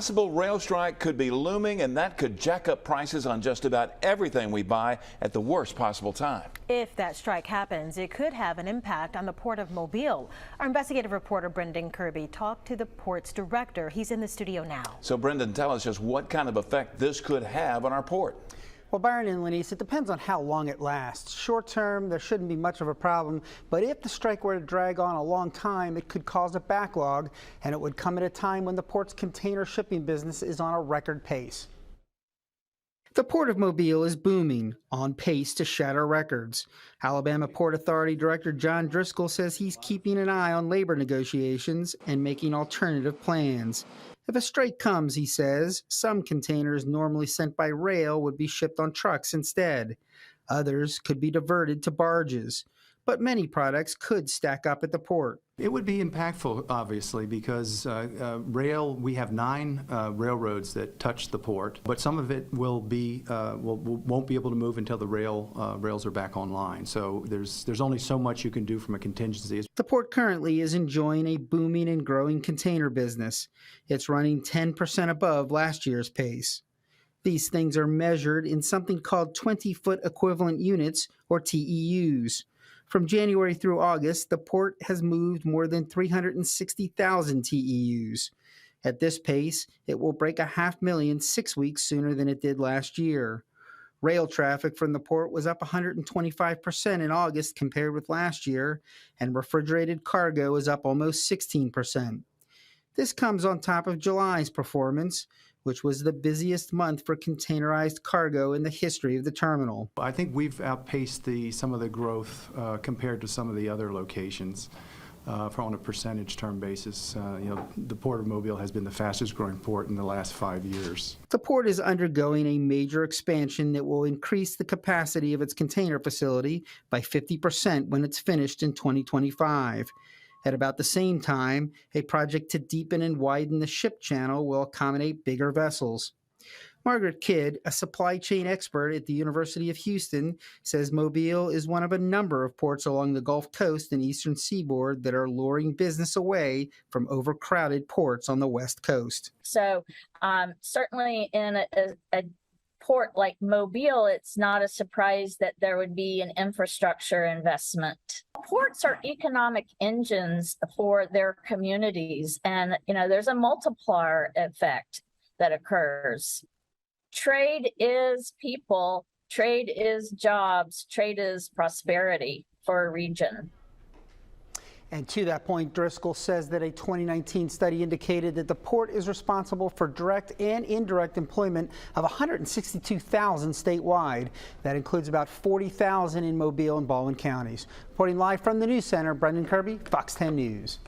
Possible rail strike could be looming, and that could jack up prices on just about everything we buy at the worst possible time. If that strike happens, it could have an impact on the Port of Mobile. Our investigative reporter Brendan Kirby talked to the port's director. He's in the studio now. So Brendan, tell us just what kind of effect this could have on our port. Well, Byron and Lenise, it depends on how long it lasts. Short term, there shouldn't be much of a problem, but if the strike were to drag on a long time, it could cause a backlog, and it would come at a time when the port's container shipping business is on a record pace. The Port of Mobile is booming, on pace to shatter records. Alabama Port Authority Director John Driscoll says he's keeping an eye on labor negotiations and making alternative plans. If a strike comes, he says, some containers normally sent by rail would be shipped on trucks instead. Others could be diverted to barges. But many products could stack up at the port. It would be impactful, obviously, because we have 9 railroads that touch the port, but some of it won't be able to move until the rails are back online. So there's only so much you can do from a contingency. The port currently is enjoying a booming and growing container business. It's running 10% above last year's pace. These things are measured in something called 20-foot equivalent units, or TEUs. From January through August, the port has moved more than 360,000 TEUs. At this pace, it will break 500,000 6 weeks sooner than it did last year. Rail traffic from the port was up 125% in August compared with last year, and refrigerated cargo is up almost 16%. This comes on top of July's performance, which was the busiest month for containerized cargo in the history of the terminal. I think we've outpaced some of the growth compared to some of the other locations on a percentage term basis. The Port of Mobile has been the fastest growing port in the last 5 years. The port is undergoing a major expansion that will increase the capacity of its container facility by 50% when it's finished in 2025. At about the same time, a project to deepen and widen the ship channel will accommodate bigger vessels. Margaret Kidd, a supply chain expert at the University of Houston, says Mobile is one of a number of ports along the Gulf Coast and eastern seaboard that are luring business away from overcrowded ports on the West Coast. So certainly in a port like Mobile, it's not a surprise that there would be an infrastructure investment. Ports are economic engines for their communities, and there's a multiplier effect that occurs. Trade is people, trade is jobs, trade is prosperity for a region. And to that point, Driscoll says that a 2019 study indicated that the port is responsible for direct and indirect employment of 162,000 statewide. That includes about 40,000 in Mobile and Baldwin counties. Reporting live from the News Center, Brendan Kirby, Fox 10 News.